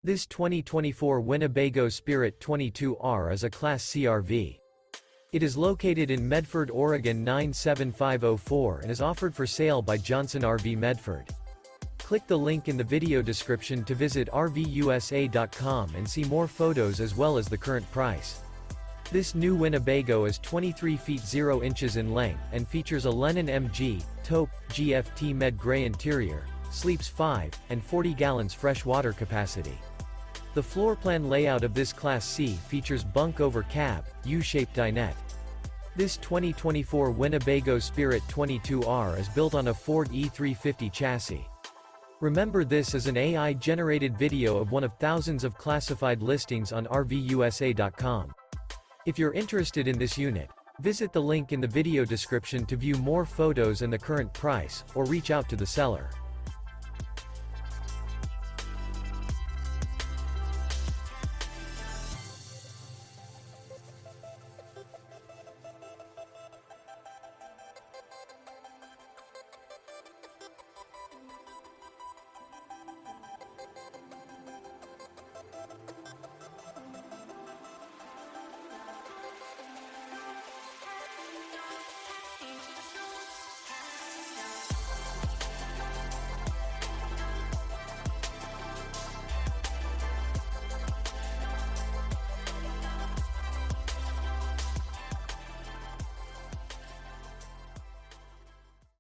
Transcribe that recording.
This 2024 Winnebago Spirit 22R is a Class C RV. It is located in Medford, Oregon 97504 and is offered for sale by Johnson RV Medford. Click the link in the video description to visit RVUSA.com and see more photos as well as the current price. This new Winnebago is 23 feet 0 inches in length and features a LENNON-MG, TAUPE, GFT MEDGRAY interior, sleeps 5, and 40 gallons fresh water capacity. The floor plan layout of this Class C features bunk over cab, U-shaped dinette. This 2024 Winnebago Spirit 22R is built on a Ford E350 chassis. Remember, this is an AI-generated video of one of thousands of classified listings on RVUSA.com. If you're interested in this unit, visit the link in the video description to view more photos and the current price, or reach out to the seller.